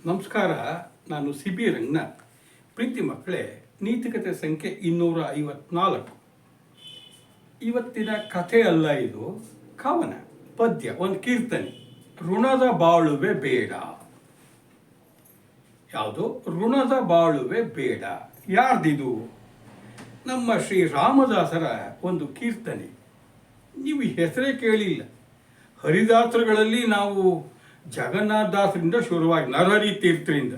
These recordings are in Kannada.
ನಮಸ್ಕಾರ. ನಾನು ಸಿ ಬಿ ರಂಗನಾಥ್. ಪ್ರೀತಿ ಮಕ್ಕಳೇ, ನೀತಿಕತೆ ಸಂಖ್ಯೆ 254. ಇವತ್ತಿನ ಕಥೆ ಅಲ್ಲ, ಇದು ಕವನ, ಪದ್ಯ, ಒಂದು ಕೀರ್ತನೆ. ಋಣದ ಬಾಳುವೆ ಬೇಡ. ಯಾವುದು? ಋಣದ ಬಾಳುವೆ ಬೇಡ. ಯಾರ್ದಿದು? ನಮ್ಮ ಶ್ರೀ ರಾಮದಾಸರ ಒಂದು ಕೀರ್ತನೆ. ನೀವು ಹೆಸರೇ ಕೇಳಿಲ್ಲ. ಹರಿದಾಸರುಗಳಲ್ಲಿ ನಾವು ಜಗನ್ನಾಥ ದಾಸರಿಂದ ಶುರುವಾಗಿ ನರಹರಿ ತೀರ್ಥರಿಂದ,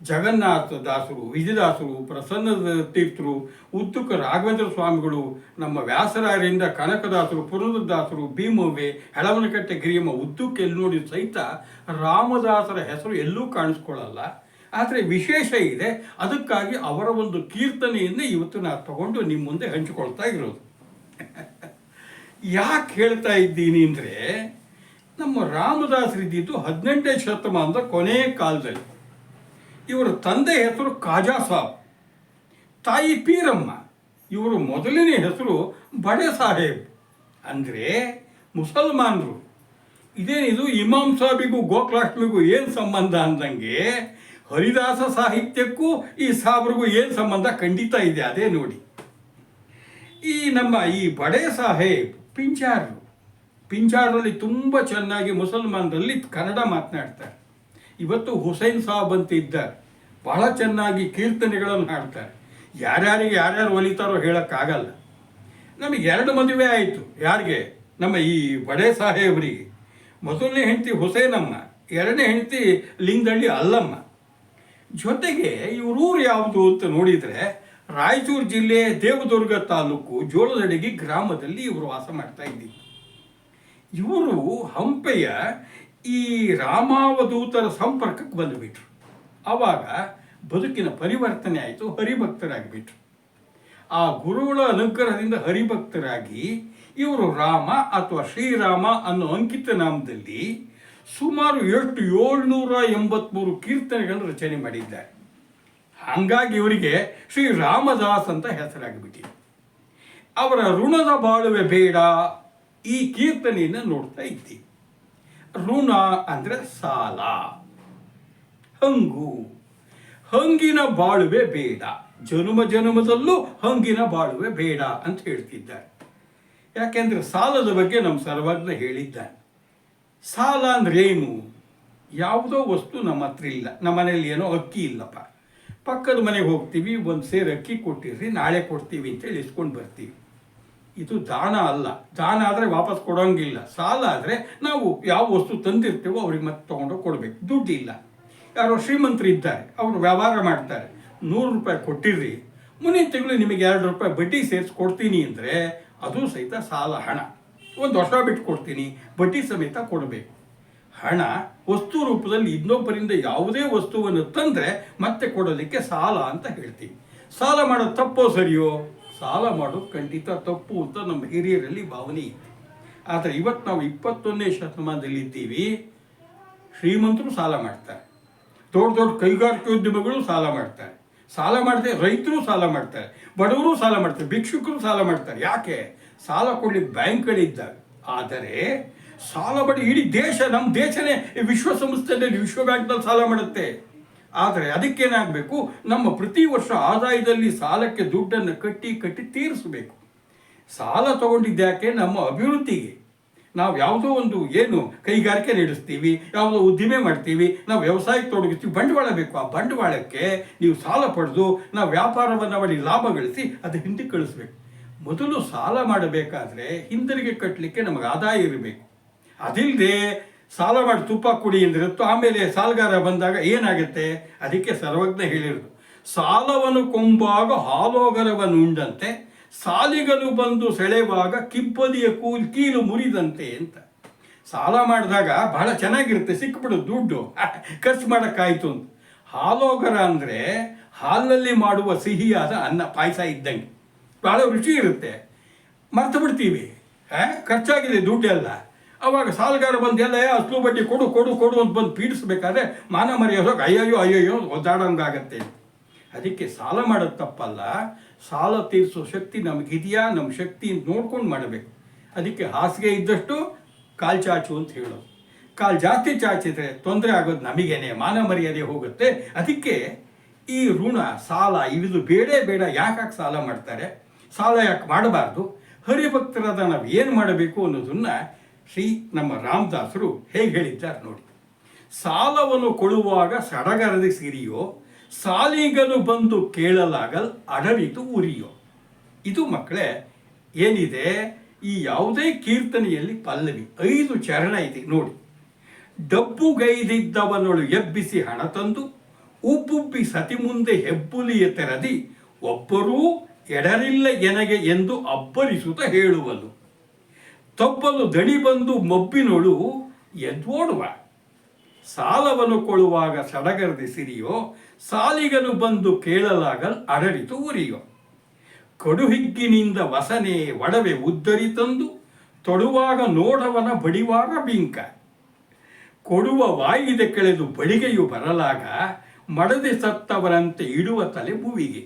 ಜಗನ್ನಾಥ ದಾಸರು, ವಿಜಯದಾಸರು, ಪ್ರಸನ್ನ ತೀರ್ಥರು, ಉತ್ತುಕ ರಾಘವೇಂದ್ರ ಸ್ವಾಮಿಗಳು, ನಮ್ಮ ವ್ಯಾಸರಾಯರಿಂದ ಕನಕದಾಸರು, ಪುರಂದರದಾಸರು, ಭೀಮವ್ವೆ, ಹೆಳವನಕಟ್ಟೆ ಗಿರಿಯಮ್ಮ, ಉದ್ದಕ್ಕೆ ಎಲ್ಲಿ ನೋಡಿ ಸಹಿತ ರಾಮದಾಸರ ಹೆಸರು ಎಲ್ಲೂ ಕಾಣಿಸ್ಕೊಳ್ಳಲ್ಲ. ಆದರೆ ವಿಶೇಷ ಇದೆ. ಅದಕ್ಕಾಗಿ ಅವರ ಒಂದು ಕೀರ್ತನೆಯನ್ನೇ ಇವತ್ತು ನಾನು ತಗೊಂಡು ನಿಮ್ಮ ಮುಂದೆ ಹಂಚಿಕೊಳ್ತಾ ಇರೋದು. ಯಾಕೆ ಹೇಳ್ತಾ ಇದ್ದೀನಿ ಅಂದರೆ, ನಮ್ಮ ರಾಮದಾಸರಿದ್ದಿದ್ದು 18ನೇ ಶತಮಾನದ ಕೊನೆಯ ಕಾಲದಲ್ಲಿ. ಇವರ ತಂದೆ ಹೆಸರು ಖಾಜಾ ಸಾಬ್, ತಾಯಿ ಪೀರಮ್ಮ. ಇವರು ಮೊದಲನೇ ಹೆಸರು ಬಡೆ ಸಾಹೇಬ್. ಅಂದರೆ ಮುಸಲ್ಮಾನರು. ಇದೇನಿದು ಇಮಾಮ್ ಸಾಬಿಗೂ ಗೋಕುಲಾಷ್ಟಮಿಗೂ ಏನು ಸಂಬಂಧ ಅಂದಂಗೆ, ಹರಿದಾಸ ಸಾಹಿತ್ಯಕ್ಕೂ ಈ ಸಾಬ್ರಿಗೂ ಏನು ಸಂಬಂಧ ಖಂಡಿತ ಇದೆ. ಅದೇ ನೋಡಿ, ಈ ಬಡೆ ಸಾಹೇಬ್ ಪಿಂಜಾರಲ್ಲಿ ತುಂಬ ಚೆನ್ನಾಗಿ ಮುಸಲ್ಮಾನರಲ್ಲಿ ಕನ್ನಡ ಮಾತನಾಡ್ತಾರೆ. ಇವತ್ತು ಹುಸೈನ್ ಸಾಬ್ ಅಂತ ಇದ್ದಾರೆ, ಬಹಳ ಚೆನ್ನಾಗಿ ಕೀರ್ತನೆಗಳನ್ನು ಹಾಡ್ತಾರೆ. ಯಾರ್ಯಾರಿಗೆ ಯಾರ್ಯಾರು ಒಲಿತಾರೋ ಹೇಳೋಕ್ಕಾಗಲ್ಲ. ನಮಗೆ 2 ಮದುವೆ ಆಯಿತು. ಯಾರಿಗೆ? ನಮ್ಮ ಈ ಬಡೆ ಸಾಹೇಬರಿಗೆ. ಮೊದಲನೇ ಹೆಂಡತಿ ಹುಸೇನಮ್ಮ, 2ನೇ ಹೆಂಡತಿ ಲಿಂಗದಳ್ಳಿ ಅಲ್ಲಮ್ಮ. ಜೊತೆಗೆ ಇವರೂರು ಯಾವುದು ಅಂತ ನೋಡಿದರೆ, ರಾಯಚೂರು ಜಿಲ್ಲೆ ದೇವದುರ್ಗ ತಾಲೂಕು ಜೋಳದಡಿಗೆ ಗ್ರಾಮದಲ್ಲಿ ಇವರು ವಾಸ ಮಾಡ್ತಾ ಇದ್ದೀವಿ. ಇವರು ಹಂಪೆಯ ಈ ರಾಮಾವಧೂತರ ಸಂಪರ್ಕಕ್ಕೆ ಬಂದುಬಿಟ್ರು. ಆವಾಗ ಬದುಕಿನ ಪರಿವರ್ತನೆ ಆಯಿತು, ಹರಿಭಕ್ತರಾಗಿಬಿಟ್ರು. ಆ ಗುರುಗಳ ಅನುಗ್ರಹದಿಂದ ಹರಿಭಕ್ತರಾಗಿ ಇವರು ರಾಮ ಅಥವಾ ಶ್ರೀರಾಮ ಅನ್ನೋ ಅಂಕಿತ ನಾಮದಲ್ಲಿ ಸುಮಾರು 783 ಕೀರ್ತನೆಗಳನ್ನು ರಚನೆ ಮಾಡಿದ್ದಾರೆ. ಹಾಗಾಗಿ ಇವರಿಗೆ ಶ್ರೀ ರಾಮದಾಸ್ ಅಂತ ಹೆಸರಾಗಿಬಿಟ್ಟಿದೆ. ಅವರ ಋಣದ ಬಾಳುವೆ ಬೇಡ ಈ ಕೀರ್ತನೆಯನ್ನು ನೋಡ್ತಾ ಇದ್ದೀವಿ. ಋಣ ಅಂದರೆ ಸಾಲ, ಹಂಗಿನ ಬಾಳುವೆ ಬೇಡ. ಜನ್ಮದಲ್ಲೂ ಹಂಗಿನ ಬಾಳುವೆ ಬೇಡ ಅಂತ ಹೇಳ್ತಿದ್ದಾರೆ. ಯಾಕೆಂದರೆ ಸಾಲದ ಬಗ್ಗೆ ನಮ್ಮ ಸರ್ವಜ್ಞ ಹೇಳಿದ್ದಾನೆ. ಸಾಲ ಅಂದ್ರೆ ಏನು? ಯಾವುದೋ ವಸ್ತು ನಮ್ಮ ಹತ್ರ ಇಲ್ಲ, ನಮ್ಮ ಮನೇಲಿ ಏನೋ ಅಕ್ಕಿ ಇಲ್ಲಪ್ಪ, ಪಕ್ಕದ ಮನೆಗೆ ಹೋಗ್ತೀವಿ, ಒಂದು ಸೇರು ಅಕ್ಕಿ ಕೊಟ್ಟಿರ್ರಿ, ನಾಳೆ ಕೊಡ್ತೀವಿ ಅಂತೇಳಿ ಇಸ್ಕೊಂಡು ಬರ್ತೀವಿ. ಇದು ದಾನ ಅಲ್ಲ. ದಾನ ಆದರೆ ವಾಪಸ್ ಕೊಡೋಂಗಿಲ್ಲ. ಸಾಲ ಆದರೆ ನಾವು ಯಾವ ವಸ್ತು ತಂದಿರ್ತೀವೋ ಅವ್ರಿಗೆ ಮತ್ತೆ ತೊಗೊಂಡೋಗಿ ಕೊಡಬೇಕು. ದುಡ್ಡಿಲ್ಲ, ಯಾರೋ ಶ್ರೀಮಂತರು ಇದ್ದಾರೆ, ಅವರು ವ್ಯವಹಾರ ಮಾಡ್ತಾರೆ, 100 ರೂಪಾಯಿ ಕೊಟ್ಟಿರ್ರಿ, ಮುಂದಿನ ತಿಂಗಳು ನಿಮಗೆ 2 ರೂಪಾಯಿ ಬಡ್ಡಿ ಸೇರಿಸಿ ಕೊಡ್ತೀನಿ ಅಂದರೆ ಅದು ಸಹಿತ ಸಾಲ. ಹಣ 1 ವರ್ಷ ಬಿಟ್ಟು ಕೊಡ್ತೀನಿ, ಬಡ್ಡಿ ಸಮೇತ ಕೊಡಬೇಕು. ಹಣ ವಸ್ತು ರೂಪದಲ್ಲಿ ಇನ್ನೊಬ್ಬರಿಂದ ಯಾವುದೇ ವಸ್ತುವನ್ನು ತಂದರೆ ಮತ್ತೆ ಕೊಡೋದಕ್ಕೆ ಸಾಲ ಅಂತ ಹೇಳ್ತೀವಿ. ಸಾಲ ಮಾಡೋದು ತಪ್ಪೋ ಸರಿಯೋ? ಸಾಲ ಮಾಡೋದು ಖಂಡಿತ ತಪ್ಪು ಅಂತ ನಮ್ಮ ಹಿರಿಯರಲ್ಲಿ ಭಾವನೆ ಇದೆ. ಆದರೆ ಇವತ್ತು ನಾವು 21ನೇ ಶತಮಾನದಲ್ಲಿ ಇದ್ದೀವಿ. ಶ್ರೀಮಂತರು ಸಾಲ ಮಾಡ್ತಾರೆ, ದೊಡ್ಡ ಕೈಗಾರಿಕೋದ್ಯಮಿಗಳು ಸಾಲ ಮಾಡ್ತಾರೆ, ಸಾಲ ಮಾಡದೆ ರೈತರು ಸಾಲ ಮಾಡ್ತಾರೆ, ಬಡವರು ಸಾಲ ಮಾಡ್ತಾರೆ, ಭಿಕ್ಷುಕರು ಸಾಲ ಮಾಡ್ತಾರೆ. ಯಾಕೆ? ಸಾಲ ಕೊಡ್ಲಿಕ್ಕೆ ಬ್ಯಾಂಕ್ಗಳಿದ್ದಾವೆ. ಆದರೆ ಸಾಲ ಮಾಡಿ ಇಡೀ ದೇಶ, ನಮ್ಮ ದೇಶನೇ ವಿಶ್ವಸಂಸ್ಥೆಯಲ್ಲಿ, ವಿಶ್ವ ಬ್ಯಾಂಕ್ನಲ್ಲಿ ಸಾಲ ಮಾಡುತ್ತೆ. ಆದರೆ ಅದಕ್ಕೇನಾಗಬೇಕು? ನಮ್ಮ ಪ್ರತಿ ವರ್ಷ ಆದಾಯದಲ್ಲಿ ಸಾಲಕ್ಕೆ ದುಡ್ಡನ್ನು ಕಟ್ಟಿ ತೀರಿಸಬೇಕು. ಸಾಲ ತಗೊಂಡಿದ್ದ್ಯಾಕೆ? ನಮ್ಮ ಅಭಿವೃದ್ಧಿಗೆ. ನಾವು ಯಾವುದೋ ಒಂದು ಕೈಗಾರಿಕೆ ನಡೆಸ್ತೀವಿ, ಯಾವುದೋ ಉದ್ದಿಮೆ ಮಾಡ್ತೀವಿ, ನಾವು ವ್ಯವಸಾಯಕ್ಕೆ ತೊಡಗಿಸ್ತೀವಿ, ಬಂಡವಾಳ ಬೇಕು. ಆ ಬಂಡವಾಳಕ್ಕೆ ನೀವು ಸಾಲ ಪಡೆದು ನಾವು ವ್ಯಾಪಾರವನ್ನು ಮಾಡಿ ಲಾಭ ಗಳಿಸಿ ಅದು ಹಿಂದಕ್ಕೆ ಕಳಿಸ್ಬೇಕು. ಮೊದಲು ಸಾಲ ಮಾಡಬೇಕಾದ್ರೆ ಹಿಂದಿರುಗಿ ಕಟ್ಟಲಿಕ್ಕೆ ನಮಗೆ ಆದಾಯ ಇರಬೇಕು. ಅದಿಲ್ಲದೆ ಸಾಲ ಮಾಡಿ ತುಪ್ಪ ಕುಡಿ ಅಂದ್ರೆ ಆಮೇಲೆ ಸಾಲಗಾರ ಬಂದಾಗ ಏನಾಗುತ್ತೆ? ಅದಕ್ಕೆ ಸರ್ವಜ್ಞ ಹೇಳಿರೋದು, ಸಾಲವನ್ನು ಕೊಂಬಾಗ ಹಾಲೋಗರವನ್ನು ಉಂಡಂತೆ, ಸಾಲಿಗನು ಬಂದು ಸೆಳೆವಾಗ ಕಿಬ್ಬದಿಯ ಕೀಲು ಮುರಿದಂತೆ ಅಂತ. ಸಾಲ ಮಾಡಿದಾಗ ಬಹಳ ಚೆನ್ನಾಗಿರುತ್ತೆ, ಸಿಕ್ಬಿಡೋದು ದುಡ್ಡು, ಖರ್ಚು ಮಾಡೋಕ್ಕಾಯ್ತು ಅಂತ. ಹಾಲೋಗರ ಅಂದರೆ ಹಾಲಿನಲ್ಲಿ ಮಾಡುವ ಸಿಹಿಯಾದ ಅನ್ನ, ಪಾಯಸ ಇದ್ದಂಗೆ, ಭಾಳ ರುಚಿ ಇರುತ್ತೆ. ಮರ್ತು ಬಿಡ್ತೀವಿ, ಖರ್ಚಾಗಿದೆ ದುಡ್ಡೆಲ್ಲ. ಅವಾಗ ಸಾಲಗಾರ ಬಂದು ಎಲ್ಲ ಅಸಲು ಬಡ್ಡಿ ಕೊಡು ಅಂತ ಬಂದು ಪೀಡಿಸ್ಬೇಕಾದ್ರೆ ಮಾನ ಮರ್ಯಾದೋಗಿ ಅಯ್ಯಯ್ಯೋ ಒದ್ದಾಡೋಂಗಾಗತ್ತೆ. ಅದಕ್ಕೆ ಸಾಲ ಮಾಡೋದು ತಪ್ಪಲ್ಲ. ಸಾಲ ತೀರಿಸೋ ಶಕ್ತಿ ನಮಗಿದೆಯಾ, ನಮ್ಮ ಶಕ್ತಿ ನೋಡ್ಕೊಂಡು ಮಾಡಬೇಕು. ಅದಕ್ಕೆ ಹಾಸಿಗೆ ಇದ್ದಷ್ಟು ಕಾಲು ಚಾಚು ಅಂತ ಹೇಳೋದು. ಕಾಲು ಜಾಸ್ತಿ ಚಾಚಿದ್ರೆ ತೊಂದರೆ ಆಗೋದು ನಮಗೇನೆ, ಮಾನ ಮರ್ಯಾದೆ ಹೋಗುತ್ತೆ. ಅದಕ್ಕೆ ಈ ಋಣ ಸಾಲ ಇವಿದು ಬೇಡ ಬೇಡ. ಯಾಕೆ ಸಾಲ ಮಾಡ್ತಾರೆ, ಸಾಲ ಯಾಕೆ ಮಾಡಬಾರ್ದು, ಹರಿಭಕ್ತರಾದ ನಾವು ಏನು ಮಾಡಬೇಕು ಅನ್ನೋದನ್ನು ನಮ್ಮ ರಾಮದಾಸರು ಹೇಗೆ ಹೇಳಿದ್ದಾರೆ ನೋಡಿ. ಸಾಲವನ್ನು ಕೊಡುವಾಗ ಸಡಗರದಿ ಸಿರಿಯೋ, ಸಾಲಿಗನು ಬಂದು ಕೇಳಲಾಗಲ್ ಅಡವಿತು ಉರಿಯೋ. ಇದು ಮಕ್ಕಳೇ ಏನಿದೆ ಈ ಯಾವುದೇ ಕೀರ್ತನೆಯಲ್ಲಿ ಪಲ್ಲವಿ 5 ಚರಣ ಇದೆ ನೋಡಿ. ಡಬ್ಬುಗೈದಿದ್ದವನೊಳು ಎಬ್ಬಿಸಿ ಹಣ ತಂದು, ಉಬ್ಬುಬ್ಬಿ ಸತಿ ಮುಂದೆ ಹೆಬ್ಬುಲಿಯ ತೆರದಿ, ಒಬ್ಬರೂ ಎಡರಿಲ್ಲ ಎನಗೆ ಎಂದು ಅಬ್ಬರಿಸುತ್ತ ಹೇಳುವನು. ತಬ್ಬಲು ದಣಿ ಬಂದು ಮೊಬ್ಬಿನೊಳು ಎದ್ದೋಡುವ. ಸಾಲವನ್ನು ಕೊಡುವಾಗ ಸಡಗರದಿ ಸಿರಿಯೋ, ಸಾಲಿಗನು ಬಂದು ಕೇಳಲಾಗಲ್ ಅಡರಿತು ಉರಿಯೋ. ಕಡುಹಿಗ್ಗಿನಿಂದ ವಸನೆ ಒಡವೆ ಉದ್ದರಿ ತಂದು, ತೊಡುವಾಗ ನೋಡವನ ಬಡಿವಾರ ಬಿಂಕ. ಕೊಡುವ ವಾಯಿದೆ ಕೆಳೆದು ಬಡಿಗೆಯು ಬರಲಾಗ, ಮಡದೆ ಸತ್ತವರಂತೆ ಇಡುವ ತಲೆ ಭುವಿಗೆ.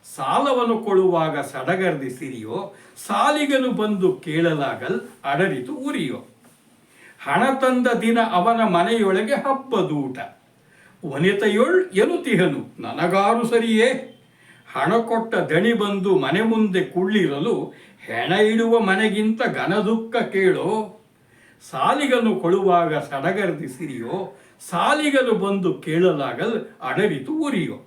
ಸಾಲವನ್ನು ಕೊಡುವಾಗ ಸಡಗರದಿ ಸಿರಿಯೋ, ಸಾಲಿಗನು ಬಂದು ಕೇಳಲಾಗಲ್ ಅಡರಿತು ಉರಿಯೋ. ಹಣ ತಂದ ದಿನ ಅವನ ಮನೆಯೊಳಗೆ ಹಬ್ಬದೂಟ, ವನಿತೆಯೊಳ್ ಎನ್ನುತಿಹನು ನನಗಾರು ಸರಿಯೇ. ಹಣ ಕೊಟ್ಟ ದಣಿ ಬಂದು ಮನೆ ಮುಂದೆ ಕುಳ್ಳಿರಲು, ಹೆಣ ಇಡುವ ಮನೆಗಿಂತ ಘನ ದುಃಖ ಕೇಳೋ. ಸಾಲಿಗನು ಕೊಡುವಾಗ ಸಡಗರದಿ ಸಿರಿಯೋ, ಸಾಲಿಗನು ಬಂದು ಕೇಳಲಾಗಲ್ ಅಡರಿತು ಉರಿಯೋ.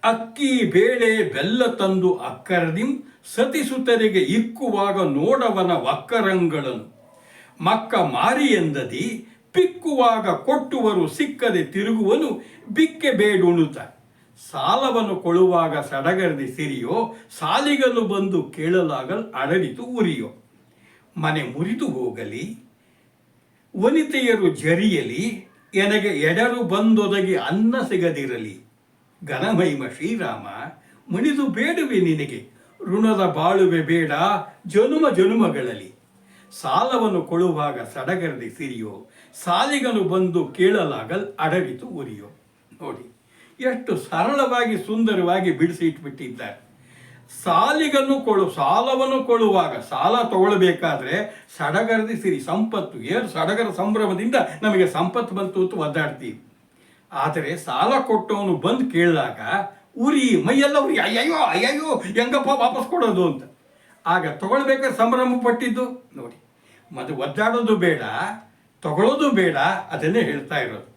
ಅಕ್ಕಿ ಬೇಳೆ ಬೆಲ್ಲ ತಂದು ಅಕ್ಕರದಿಂ, ಸತಿಸುತರಿಗೆ ಇಕ್ಕುವಾಗ ನೋಡವನ ವಕ್ಕರಂಗಳನ್ನು. ಮಕ್ಕ ಮಾರಿ ಎಂದದಿ ಪಿಕ್ಕುವಾಗ ಕೊಟ್ಟುವರು ಸಿಕ್ಕದೆ ತಿರುಗುವನು, ಬಿಕ್ಕೆ ಬೇಡುಣುತ. ಸಾಲವನ್ನು ಕೊಡುವಾಗ ಸಡಗರದಿ ಸಿರಿಯೋ, ಸಾಲಿಗನು ಬಂದು ಕೇಳಲಾಗಲ್ ಅಡರಿತು ಉರಿಯೋ. ಮನೆ ಮುರಿದು ಹೋಗಲಿ, ವನಿತೆಯರು ಜರಿಯಲಿ, ಎನಗೆ ಎಡರು ಬಂದೊದಗಿ ಅನ್ನ ಸಿಗದಿರಲಿ. ಘನಮಹಿಮ ಶ್ರೀರಾಮ, ಮಣಿದು ಬೇಡುವೆ ನಿನಗೆ, ಋಣದ ಬಾಳುವೆ ಬೇಡ ಜನುಮ ಜನುಮಗಳಲ್ಲಿ. ಸಾಲವನ್ನು ಕೊಡುವಾಗ ಸಡಗರದಿ ಸಿರಿಯೋ, ಸಾಲಿಗನು ಬಂದು ಕೇಳಲಾಗಲ್ ಅಡವಿತು ಉರಿಯೋ. ನೋಡಿ ಎಷ್ಟು ಸರಳವಾಗಿ ಸುಂದರವಾಗಿ ಬಿಡಿಸಿ ಇಟ್ಬಿಟ್ಟಿದ್ದಾರೆ. ಸಾಲವನ್ನು ಕೊಡುವಾಗ, ಸಾಲ ತಗೊಳ್ಬೇಕಾದ್ರೆ ಸಡಗರದಿ ಸಿರಿ, ಸಂಪತ್ತು ಏನು ಸಡಗರ ಸಂಭ್ರಮದಿಂದ ನಮಗೆ ಸಂಪತ್ತು ಬಂತು ಅಂತ ಒದ್ದಾಡ್ತೀವಿ. ಆದರೆ ಸಾಲ ಕೊಟ್ಟವನು ಬಂದು ಕೇಳಿದಾಗ ಉರಿ, ಮೈಯೆಲ್ಲ ಉರಿ, ಅಯ್ಯಯ್ಯೋ ಅಯ್ಯಯ್ಯೋ ಹೆಂಗಪ್ಪ ವಾಪಸ್ ಕೊಡೋದು ಅಂತ. ಆಗ ತಗೊಳ್ಬೇಕಾದ್ರೆ ಸಂಭ್ರಮ ಪಟ್ಟಿದ್ದು ನೋಡಿ. ಮತ್ತು ಒದ್ದಾಡೋದು ಬೇಡ, ತಗೊಳ್ಳೋದು ಬೇಡ, ಅದನ್ನೇ ಹೇಳ್ತಾ ಇರೋದು.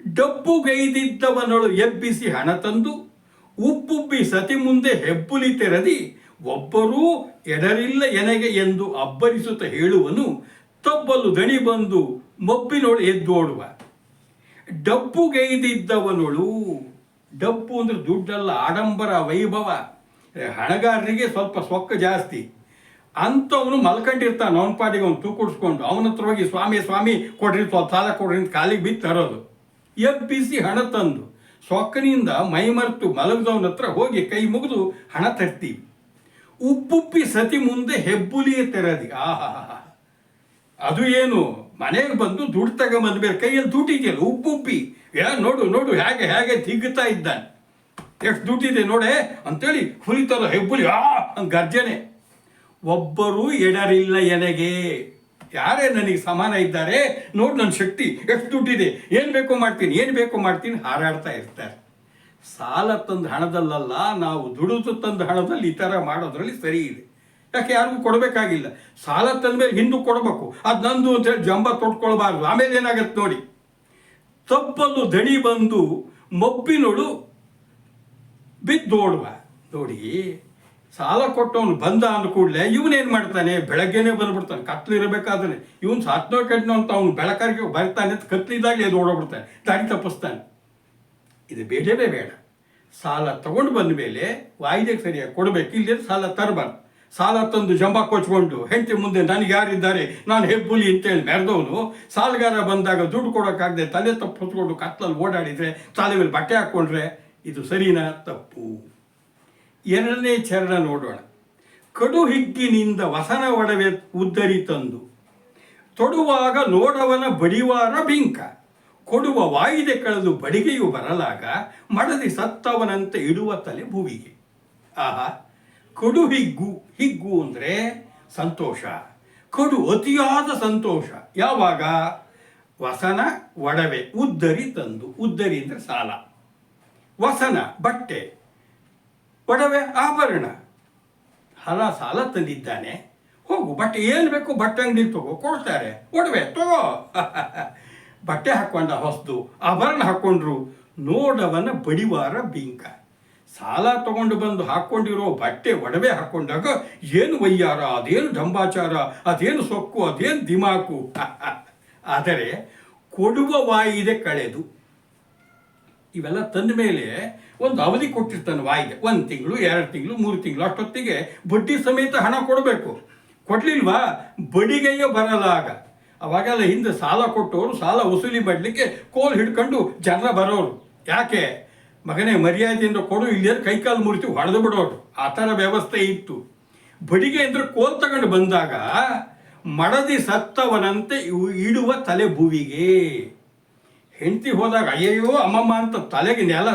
ಡಬ್ಬುಗೈದಿದ್ದವನೊಳು ಎಬ್ಬಿಸಿ ಹಣ ತಂದು, ಉಬ್ಬುಬ್ಬಿ ಸತಿ ಮುಂದೆ ಹೆಬ್ಬುಲಿ ತೆರದಿ, ಒಬ್ಬರೂ ಎಡರಿಲ್ಲ ಎನಗೆ ಎಂದು ಅಬ್ಬರಿಸುತ್ತ ಹೇಳುವನು. ತಬ್ಬಲು ದಣಿ ಬಂದು ಮೊಬ್ಬಿನೊಳು ಎದ್ದೋಡುವ. ಡಬ್ಬುಗೈದಿದ್ದವನೊಳು, ಡಬ್ಬು ಅಂದ್ರೆ ದುಡ್ಡಲ್ಲ, ಆಡಂಬರ ವೈಭವ, ಹಣಗಾರರಿಗೆ ಸ್ವಲ್ಪ ಸೊಕ್ಕ ಜಾಸ್ತಿ. ಅಂಥವನು ಮಲ್ಕೊಂಡಿರ್ತಾನೆ ಅವನ ಪಾಟಿಗೆ ಅವನು ತೂಕುಡಿಸ್ಕೊಂಡು, ಅವನ ಹತ್ರ ಹೋಗಿ ಸ್ವಾಮಿ ಸ್ವಾಮಿ ಕೊಡ್ರಿ, ಸ್ವಲ್ಪ ಸಾಲ ಕೊಡ್ರಿ ಅಂತ ಕಾಲಿಗೆ ಬಿದ್ದು ತರೋದು. ಎಬ್ಬಿಸಿ ಹಣ ತಂದು, ಸೊಕ್ಕನಿಂದ ಮೈಮರೆತು ಮಲಗಿದವನ ಹತ್ರ ಹೋಗಿ ಕೈ ಮುಗಿದು ಹಣ ತರ್ತೀವಿ. ಉಬ್ಬುಬ್ಬಿ ಸತಿ ಮುಂದೆ ಹೆಬ್ಬುಲಿಯ ತೆರದಿ, ಆಹಾ, ಅದು ಏನು ಮನೆಗೆ ಬಂದು ದುಡ್ಡು ತಗೊಂಬಂದ್ಬೇಕು, ಕೈಯಲ್ಲಿ ದುಡ್ಡಿದೆಯಲ್ಲ ಉಬ್ಬುಬ್ಬಿ, ನೋಡು ನೋಡು ಹೇಗೆ ಹೇಗೆ ತಿಗ್ಗುತ್ತಾ ಇದ್ದಾನೆ, ಎಷ್ಟು ದುಡ್ಡಿದೆ ನೋಡೆ ಅಂತೇಳಿ ಹುರಿತಲ್ಲ ಹೆಬ್ಬುಲಿ ಅಂತ ಗರ್ಜನೆ. ಒಬ್ಬರೂ ಎಡರಿಲ್ಲ ಎನಗೆ, ಯಾರೇ ನನಗೆ ಸಮಾನ ಇದ್ದಾರೆ ನೋಡು ನನ್ನ ಶಕ್ತಿ ಎಷ್ಟು ದುಡ್ಡಿದೆ, ಏನು ಬೇಕೋ ಮಾಡ್ತೀನಿ ಏನು ಬೇಕೋ ಮಾಡ್ತೀನಿ ಹಾರಾಡ್ತಾ ಇರ್ತಾರೆ. ಸಾಲ ತಂದ ಹಣದಲ್ಲ, ನಾವು ದುಡಿದು ತಂದ ಹಣದಲ್ಲಿ ಈ ಥರ ಮಾಡೋದ್ರಲ್ಲಿ ಸರಿ ಇದೆ. ಯಾಕೆ ಯಾರಿಗೂ ಕೊಡಬೇಕಾಗಿಲ್ಲ, ಸಾಲ ತಂದ ಮೇಲೆ ಹಿಂದೂ ಕೊಡಬೇಕು, ಅದು ನಂದು ಅಂತೇಳಿ ಜಂಬ ತೊಟ್ಕೊಳ್ಬಾರ್ದು. ಆಮೇಲೆ ಏನಾಗತ್ತೆ ನೋಡಿ. ತಪ್ಪಲು ದಣಿ ಬಂದು ಮೊಬ್ಬಿನೊಳು ಬಿದ್ದೋಡುವ. ನೋಡಿ, ಸಾಲ ಕೊಟ್ಟವನು ಬಂದ ಅಂದ ಕೂಡಲೇ ಇವನೇನು ಮಾಡ್ತಾನೆ, ಬೆಳಗ್ಗೆನೇ ಬಂದ್ಬಿಡ್ತಾನೆ, ಕತ್ಲು ಇರಬೇಕಾದ್ರೆ. ಇವನು ಸಾತ್ನೋ ಕೆಟ್ಟನೋ ಅಂತ ಅವನು ಬೆಳಕರಿಗೆ ಬರ್ತಾನೆ ಅಂತ ಕತ್ಲಿದ್ದಾಗಲೇ ಎದ್ದು ಓಡೋಗ್ಬಿಡ್ತಾನೆ, ದಾರಿ ತಪ್ಪಿಸ್ತಾನೆ. ಇದು ಬೇಡವೇ ಬೇಡ. ಸಾಲ ತಗೊಂಡು ಬಂದ ಮೇಲೆ ವಾಯಿದೆಗೆ ಸರಿಯಾಗಿ ಕೊಡಬೇಕು, ಇಲ್ಲದೆ ಸಾಲ ತರಬಾರ್ದು. ಸಾಲ ತಂದು ಜಂಬ ಕೊಚ್ಕೊಂಡು ಹೆಂಡತಿ ಮುಂದೆ ನನಗೆ ಯಾರಿದ್ದಾರೆ ನಾನು ಹೆಬ್ಬುಲಿ ಅಂತೇಳಿ ಮೆರೆದವನು ಸಾಲಗಾರ ಬಂದಾಗ ದುಡ್ಡು ಕೊಡೋಕ್ಕಾಗದೆ ತಲೆ ತಪ್ಪು ಹೊತ್ಕೊಂಡು ಕತ್ಲಲ್ಲಿ ಓಡಾಡಿದರೆ, ತಲೆ ಮೇಲೆ ಬಟ್ಟೆ ಹಾಕ್ಕೊಂಡ್ರೆ ಇದು ಸರಿನಾ ತಪ್ಪು. ಎರಡನೇ ಚರಣ ನೋಡೋಣ. ಕಡು ಹಿಗ್ಗಿನಿಂದ ವಸನ ಒಡವೆ ಉದ್ದರಿ ತಂದು, ತೊಡುವಾಗ ನೋಡವನ ಬಡಿವಾರ ಬಿಂಕ. ಕೊಡುವ ವಾಯಿದೆ ಕಳೆದು ಬಡಿಗೆಯು ಬರಲಾಗ, ಮಡದಿ ಸತ್ತವನಂತೆ ಇಡುವ ತಲೆ ಭುವಿಗೆ. ಆಹಾ, ಕಡು ಹಿಗ್ಗು, ಹಿಗ್ಗು ಅಂದರೆ ಸಂತೋಷ, ಕಡು ಅತಿಯಾದ ಸಂತೋಷ ಯಾವಾಗ? ವಸನ ಒಡವೆ ಉದ್ದರಿ ತಂದು. ಉದ್ದರಿ ಅಂದರೆ ಸಾಲ, ವಸನ ಬಟ್ಟೆ, ಒಡವೆ ಆಭರಣ. ಸಾಲ ತಂದಿದ್ದಾನೆ, ಹೋಗು ಬಟ್ಟೆ ಏನು ಬೇಕು ಬಟ್ಟೆ ಅಂಗಡಿ ತಗೋ, ಕೊಡ್ತಾರೆ. ಒಡವೆ ತಗೋ ಬಟ್ಟೆ ಹಾಕ್ಕೊಂಡ ಹೊಸದು, ಆಭರಣ ಹಾಕ್ಕೊಂಡ್ರು, ನೋಡವನ ಬಡಿವಾರ ಬಿಂಕ. ಸಾಲ ತಗೊಂಡು ಬಂದು ಹಾಕ್ಕೊಂಡಿರೋ ಬಟ್ಟೆ ಒಡವೆ ಹಾಕ್ಕೊಂಡಾಗ ಏನು ವಯ್ಯಾರ, ಅದೇನು ಢಂಬಾಚಾರ, ಅದೇನು ಸೊಕ್ಕು, ಅದೇನು ದಿಮಾಕು. ಆದರೆ ಕೊಡುವ ವಾಯಿದೆ ಕಳೆದು. ಇವೆಲ್ಲ ತಂದ ಮೇಲೆ ಒಂದು ಅವಧಿ ಕೊಟ್ಟಿರ್ತಾನೆ ವಾಯಿದೆ, 1 ತಿಂಗಳು 2 ತಿಂಗಳು 3 ತಿಂಗಳು. ಅಷ್ಟೊತ್ತಿಗೆ ಬಡ್ಡಿ ಸಮೇತ ಹಣ ಕೊಡಬೇಕು. ಕೊಡ್ಲಿಲ್ವಾ ಬಡಿಗೆಯೇ ಬರಲಾಗ. ಅವಾಗೆಲ್ಲ ಹಿಂದೆ ಸಾಲ ಕೊಟ್ಟವರು ಸಾಲ ವಸೂಲಿ ಮಾಡಲಿಕ್ಕೆ ಕೋಲ್ ಹಿಡ್ಕೊಂಡು ಜನ ಬರೋರು. ಯಾಕೆ? ಮಗನೇ ಮರ್ಯಾದೆಯಿಂದ ಕೊಡು, ಇಲ್ಲೇ ಕೈಕಾಲು ಮುರಿತು ಹೊಡೆದು ಬಿಡೋರು. ಆ ಥರ ವ್ಯವಸ್ಥೆ ಇತ್ತು. ಬಡಿಗೆ ಅಂದರೆ ಕೋಲ್ ತಗೊಂಡು ಬಂದಾಗ ಮಡದಿ ಸತ್ತವನಂತೆ ಇಡುವ ತಲೆ ಭುವಿಗೆ. ಹೆಂಡತಿ ಹೋದಾಗ ಅಯ್ಯಯ್ಯೋ ಅಮ್ಮಮ್ಮ ಅಂತ ತಲೆಗೆ ನೆಲ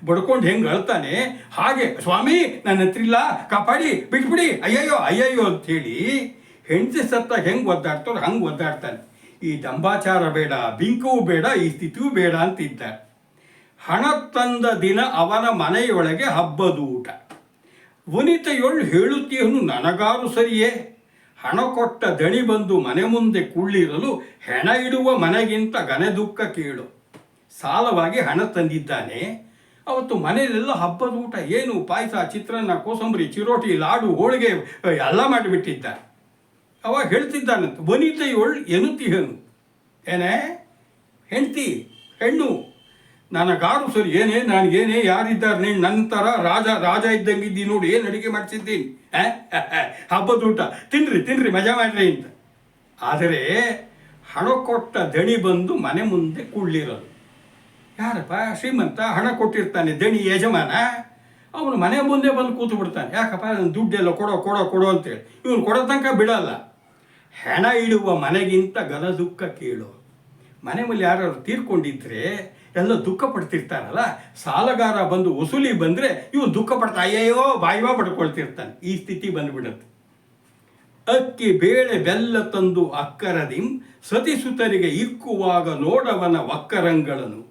ಬಡ್ಕೊಂಡು ಹೆಂಗೆ ಅಳ್ತಾನೆ, ಹಾಗೆ ಸ್ವಾಮಿ ನನ್ನ ಹತ್ರ ಇಲ್ಲ, ಕಾಪಾಡಿ, ಬಿಟ್ಬಿಡಿ, ಅಯ್ಯಯ್ಯೋ ಅಯ್ಯಯ್ಯೋ ಅಂಥೇಳಿ ಹೆಂಡತಿ ಸತ್ತಾಗ ಹೆಂಗೆ ಒದ್ದಾಡ್ತಾರೋ ಹಂಗೆ ಒದ್ದಾಡ್ತಾನೆ. ಈ ದಂಬಾಚಾರ ಬೇಡ, ಬಿಂಕವೂ ಬೇಡ, ಈ ಸ್ಥಿತಿಯೂ ಬೇಡ ಅಂತಿದ್ದ. ಹಣ ತಂದ ದಿನ ಅವನ ಮನೆಯೊಳಗೆ ಹಬ್ಬದೂಟ. ವನಿತೆಯೊಳು ಹೇಳುತ್ತೀಯನು ನನಗಾರು ಸರಿಯೇ, ಹಣ ಕೊಟ್ಟ ದಣಿ ಬಂದು ಮನೆ ಮುಂದೆ ಕುಳ್ಳಿರಲು ಹೆಣ ಇಡುವ ಮನೆಗಿಂತ ಗನೆ ದುಃಖ ಕೇಳು. ಸಾಲವಾಗಿ ಹಣ ತಂದಿದ್ದಾನೆ. ಅವತ್ತು ಮನೆಯಲ್ಲೆಲ್ಲ ಹಬ್ಬದ ಊಟ, ಏನು ಪಾಯಸ, ಚಿತ್ರಾನ್ನ, ಕೋಸಂಬರಿ, ಚಿರೋಟಿ, ಲಾಡು, ಹೋಳಿಗೆ ಎಲ್ಲ ಮಾಡಿಬಿಟ್ಟಿದ್ದ. ಅವಾಗ ಹೇಳ್ತಿದ್ದಾನಂತ, ವನಿತೆಯೊಳ್ ಎನ್ನುತ್ತೀಯನು, ಏನೇ ಹೆಂಡ್ತಿ, ಹೆಣ್ಣು ನನಗಾರು ಸರಿ, ಏನೇ ನನಗೇನೇ ಯಾರಿದ್ದಾರೆ, ನೀನು ನನ್ನ ಥರ ರಾಜ ಇದ್ದಂಗಿದ್ದೀನಿ ನೋಡಿ, ಏನು ಅಡುಗೆ ಮಾಡಿಸಿದ್ದೀನಿ, ಹಬ್ಬದ ಊಟ ತಿನ್ರಿ ಮಜಾ ಮಾಡ್ರಿ ಅಂತ. ಆದರೆ ಹಣ ಕೊಟ್ಟ ದಣಿ ಬಂದು ಮನೆ ಮುಂದೆ ಕುಳ್ಳಿರೋದು. ಯಾರಪ್ಪ? ಶ್ರೀಮಂತ, ಹಣ ಕೊಟ್ಟಿರ್ತಾನೆ, ದಣಿ ಯಜಮಾನ. ಅವನು ಮನೆ ಮುಂದೆ ಬಂದು ಕೂತು ಬಿಡ್ತಾನೆ. ಯಾಕಪ್ಪ ನನ್ನ ದುಡ್ಡೆಲ್ಲ ಕೊಡೋ ಅಂತೇಳಿ. ಇವನು ಕೊಡೋ ತನಕ ಬಿಡಲ್ಲ. ಹೆಣ ಇಡುವ ಮನೆಗಿಂತ ಗನ ದುಃಖ ಕೇಳು. ಮನೆ ಮೇಲೆ ಯಾರು ತೀರ್ಕೊಂಡಿದ್ರೆ ಎಲ್ಲ ದುಃಖ ಪಡ್ತಿರ್ತಾರಲ್ಲ, ಸಾಲಗಾರ ಬಂದು ವಸೂಲಿ ಬಂದರೆ ಇವನು ದುಃಖ ಪಡ್ತಾ ಅಯ್ಯಯ್ಯೋ ಬಾಯಿವಾ ಪಡ್ಕೊಳ್ತಿರ್ತಾನೆ. ಈ ಸ್ಥಿತಿ ಬಂದುಬಿಡುತ್ತೆ. ಅಕ್ಕಿ ಬೇಳೆ ಬೆಲ್ಲ ತಂದು ಅಕ್ಕರದಿಂ ಸತಿಸುತರಿಗೆ ಇಕ್ಕುವಾಗ ನೋಡವನ ಒಕ್ಕರಂಗಳನ್ನು,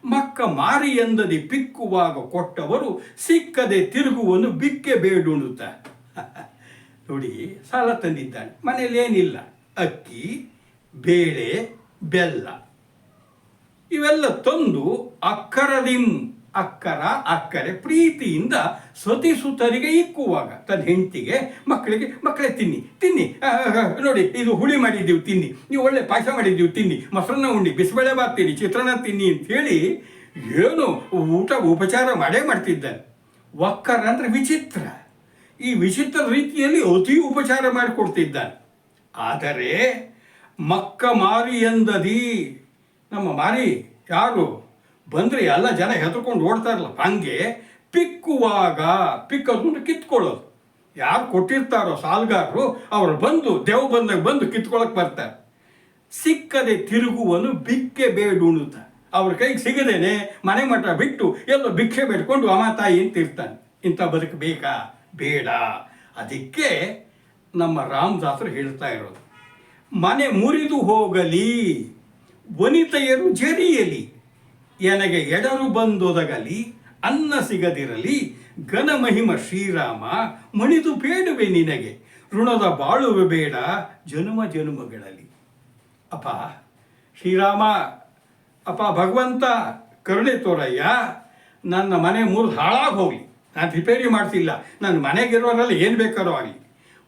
ಮಕ್ಕ ಮಾರಿ ಎಂದದಿ ಪಿಕ್ಕುವಾಗ ಕೊಟ್ಟವರು ಸಿಕ್ಕದೆ ತಿರುಗುವನು ಬಿಕ್ಕೆ ಬೇಡುಣುತ್ತ. ನೋಡಿ, ಸಾಲ ತಂದಿದ್ದಾನೆ, ಮನೇಲಿ ಏನಿಲ್ಲ, ಅಕ್ಕಿ ಬೇಳೆ ಬೆಲ್ಲ ಇವೆಲ್ಲ ತಂದು ಅಕ್ಕರದಿಂ, ಅಕ್ಕರೆ ಪ್ರೀತಿಯಿಂದ ಸತಿಸುತರಿಗೆ ಇಕ್ಕುವಾಗ, ತನ್ನ ಹೆಂಡತಿಗೆ ಮಕ್ಕಳೇ ತಿನ್ನಿ ನೋಡಿ, ಇದು ಹುಳಿ ಮಾಡಿದ್ದೀವಿ ತಿನ್ನಿ, ನೀವು ಒಳ್ಳೆ ಪಾಯಸ ಮಾಡಿದ್ದೀವಿ ತಿನ್ನಿ, ಮೊಸರನ್ನ ಉಂಡಿ, ಬಿಸಿಬೇಳೆ ಬಾತ್ ತಿನ್ನಿ, ಚಿತ್ರಾನ್ನ ತಿನ್ನಿ ಅಂಥೇಳಿ ಏನು ಉಪಚಾರ ಮಾಡೇ ಮಾಡ್ತಿದ್ದಾನೆ. ಒಕ್ಕರ ಅಂದರೆ ವಿಚಿತ್ರ. ಈ ವಿಚಿತ್ರ ರೀತಿಯಲ್ಲಿ ಅತಿ ಉಪಚಾರ ಮಾಡಿಕೊಡ್ತಿದ್ದಾನೆ. ಆದರೆ ಮಕ್ಕ ಮಾರಿ ಎಂದದಿ, ನಮ್ಮ ಮಾರಿ ಯಾರು ಬಂದರೆ ಎಲ್ಲ ಜನ ಹೆದರ್ಕೊಂಡು ಓಡ್ತಾರಲ್ಲ, ಹಂಗೆ ಪಿಕ್ಕುವಾಗ, ಪಿಕ್ಕದು ಕಿತ್ಕೊಳ್ಳೋದು. ಯಾರು ಕೊಟ್ಟಿರ್ತಾರೋ ಸಾಲಗಾರರು ಅವರು ಬಂದು ಬಂದಾಗ ಬಂದು ಕಿತ್ಕೊಳ್ಳೋಕೆ ಬರ್ತಾರೆ. ಸಿಕ್ಕದೆ ತಿರುಗುವನು ಬಿಕ್ಕೆ ಬೇಡುಣುತ. ಅವ್ರ ಕೈಗೆ ಸಿಗದೇನೆ ಮನೆ ಮಠ ಬಿಟ್ಟು ಎಲ್ಲೋ ಭಿಕ್ಷೆ ಬೇಡ್ಕೊಂಡು ಅಮ್ಮ ತಾಯಿ ಅಂತ ಇರ್ತಾನೆ. ಇಂಥ ಬದುಕು ಬೇಕಾ? ಬೇಡ. ಅದಕ್ಕೆ ನಮ್ಮ ರಾಮದಾಸರು ಹೇಳ್ತಾ ಇರೋದು, ಮನೆ ಮುರಿದು ಹೋಗಲಿ ವನಿತೆಯರು ಜರಿಯಲಿ, ಎನಗೆ ಎಡರು ಬಂದೊದಗಲಿ ಅನ್ನ ಸಿಗದಿರಲಿ, ಘನ ಮಹಿಮ ಶ್ರೀರಾಮ ಮಣಿದು ಬೇಡುವೆ ನಿನಗೆ, ಋಣದ ಬಾಳುವೆ ಬೇಡ ಜನುಮಗಳಲ್ಲಿ. ಅಪ್ಪ ಶ್ರೀರಾಮ, ಅಪ್ಪ ಭಗವಂತ ಕರುಣೆ ತೋರಯ್ಯ, ನನ್ನ ಮನೆ ಮುರಿದು ಹಾಳಾಗಿ ಹೋಗಲಿ, ನಾನು ರಿಪೇರಿ ಮಾಡ್ತಿಲ್ಲ, ನನ್ನ ಮನೆಗಿರೋರೆಲ್ಲ ಏನು ಬೇಕಾರೋ ಆಗಲಿ.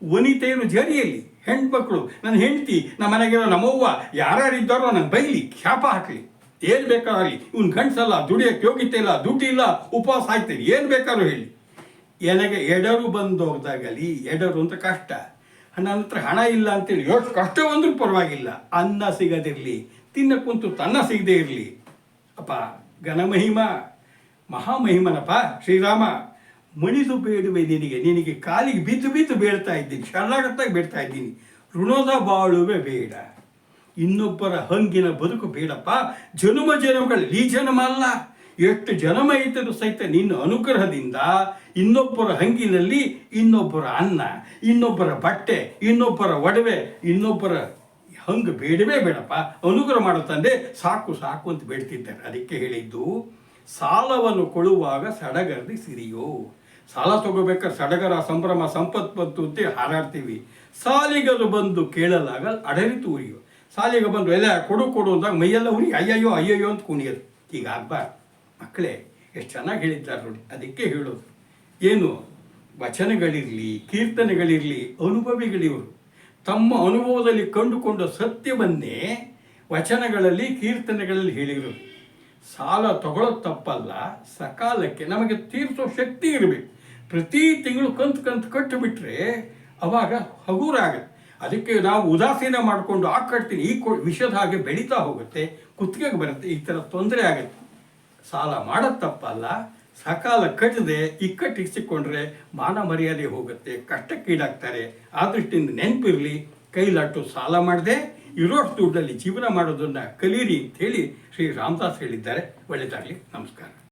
ವನಿತೆಯರು ಜರಿಯಲ್ಲಿ, ಹೆಣ್ಮಕ್ಳು, ನನ್ನ ಹೆಂಡತಿ, ನಮ್ಮ ಮನೆಗಿರೋ ನಮ್ಮವ್ವ ಯಾರ್ಯಾರಿದ್ದಾರೋ ನನ್ನ ಬೈಲಿ, ಶಾಪ ಹಾಕಲಿ, ಏನು ಬೇಕಾದ್ರೂ ಆಗಲಿ. ಇವನು ಗಂಡಸಲ್ಲ, ದುಡಿಯೋಕ್ಕೆ ಯೋಗ್ಯತೆ ಇಲ್ಲ, ದುಡ್ಡಿಲ್ಲ, ಉಪವಾಸ ಆಯ್ತದೆ, ಏನು ಬೇಕಾದ್ರೂ ಹೇಳಿ. ನನಗೆ ಎಡರು ಬಂದೋಗ್ದಾಗಲಿ, ಎಡರು ಅಂತ ಕಷ್ಟ, ನನ್ನ ಹತ್ರ ಹಣ ಇಲ್ಲ ಅಂತೇಳಿ ಎಷ್ಟು ಕಷ್ಟ ಬಂದರೂ ಪರವಾಗಿಲ್ಲ, ಅನ್ನ ಸಿಗದಿರಲಿ, ತಿನ್ನ ಕುಂತು ತನ್ನ ಸಿಗದೇ ಇರಲಿ. ಅಪ್ಪ ಘನಮಹಿಮ ಮಹಾಮಹಿಮನಪ್ಪ ಶ್ರೀರಾಮ, ಮಣಿದು ಬೇಡುವೆ ನಿನಗೆ ಕಾಲಿಗೆ ಬಿದ್ದು ಬೇಡ್ತಾ ಇದ್ದೀನಿ, ಶರಣಾಗತಾಗಿ ಬೇಡ್ತಾ ಇದ್ದೀನಿ. ಋಣದ ಬಾಳುವೆ ಬೇಡ, ಇನ್ನೊಬ್ಬರ ಹಂಗಿನ ಬದುಕು ಬೇಡಪ್ಪ. ಜನುಮಗಳು ಈ ಜನ್ಮ ಅಲ್ಲ, ಎಷ್ಟು ಜನ್ಮ ಇದ್ದರೂ ಸಹಿತ ನಿನ್ನ ಅನುಗ್ರಹದಿಂದ ಇನ್ನೊಬ್ಬರ ಹಂಗಿನಲ್ಲಿ ಇನ್ನೊಬ್ಬರ ಅನ್ನ, ಇನ್ನೊಬ್ಬರ ಬಟ್ಟೆ, ಇನ್ನೊಬ್ಬರ ಒಡವೆ, ಇನ್ನೊಬ್ಬರ ಹಂಗೆ ಬೇಡವೇ ಬೇಡಪ್ಪ, ಅನುಗ್ರಹ ಮಾಡೋ ತಂದೆ ಸಾಕು ಸಾಕು ಅಂತ ಬೇಡ್ತಿದ್ದಾರೆ. ಅದಕ್ಕೆ ಹೇಳಿದ್ದು, ಸಾಲವನ್ನು ಕೊಡುವಾಗ ಸಡಗರದಿ ಸಿರಿಯೋ. ಸಾಲ ತಗೋಬೇಕಾದ್ರೆ ಸಡಗರ, ಸಂಭ್ರಮ, ಸಂಪತ್ತು ಬಂತು ಅಂತ ಹಾರಾಡ್ತೀವಿ. ಸಾಲಿಗರು ಬಂದು ಕೇಳಲಾಗ ಅಡರಿತು ಉರಿಯೋ. ಸಾಲಿಗೆ ಬಂದು ಎಲ್ಲ ಕೊಡು ಕೊಡು ಅಂದಾಗ ಮೈಯೆಲ್ಲ ಉರಿ ಅಯ್ಯಯ್ಯೋ ಅಯ್ಯಯ್ಯೋ ಅಂತ ಕುಣಿಯೋದು. ಈಗ ಆಗ್ಬಾರ್ದು ಮಕ್ಕಳೇ. ಎಷ್ಟು ಚೆನ್ನಾಗಿ ಹೇಳಿದ್ದಾರೆ ನೋಡಿ. ಅದಕ್ಕೆ ಹೇಳೋದು ಏನು, ವಚನಗಳಿರಲಿ, ಕೀರ್ತನೆಗಳಿರಲಿ, ಅನುಭವಿಗಳಿವರು ತಮ್ಮ ಅನುಭವದಲ್ಲಿ ಕಂಡುಕೊಂಡ ಸತ್ಯವನ್ನೇ ವಚನಗಳಲ್ಲಿ, ಕೀರ್ತನೆಗಳಲ್ಲಿ ಹೇಳಿರೋದು. ಸಾಲ ತಗೊಳ್ಳೋದು ತಪ್ಪಲ್ಲ, ಸಕಾಲಕ್ಕೆ ನಮಗೆ ತೀರಿಸೋ ಶಕ್ತಿ ಇರಬೇಕು. ಪ್ರತಿ ತಿಂಗಳು ಕಂತು ಕಟ್ಟಿಬಿಟ್ರೆ ಅವಾಗ ಹಗುರಾಗತ್ತೆ. ಅದಕ್ಕೆ ನಾವು ಉದಾಸೀನ ಮಾಡಿಕೊಂಡು ಆ ಕಟ್ತೀನಿ ಈ ವಿಷದ ಹಾಗೆ ಬೆಳೀತಾ ಹೋಗುತ್ತೆ, ಕುತ್ತಿಗೆಗೆ ಬರುತ್ತೆ, ಈ ಥರ ತೊಂದರೆ ಆಗುತ್ತೆ. ಸಾಲ ಮಾಡೋದು ತಪ್ಪಲ್ಲ, ಸಕಾಲ ಕಟ್ಟದೆ ಇಕ್ಕಟ್ಟಿಸಿಕೊಂಡ್ರೆ ಮಾನ ಮರ್ಯಾದೆ ಹೋಗುತ್ತೆ, ಕಷ್ಟಕ್ಕೀಡಾಗ್ತಾರೆ. ಆ ದೃಷ್ಟಿಯಿಂದ ನೆನಪಿರಲಿ, ಕೈಲಾಟು ಸಾಲ ಮಾಡದೆ ಇರೋಷ್ಟು ದುಡ್ಡಲ್ಲಿ ಜೀವನ ಮಾಡೋದನ್ನು ಕಲೀರಿ ಅಂತ ಹೇಳಿ ಶ್ರೀ ರಾಮದಾಸ್ ಹೇಳಿದ್ದಾರೆ. ಒಳ್ಳೆಯದಾಗಲಿ. ನಮಸ್ಕಾರ.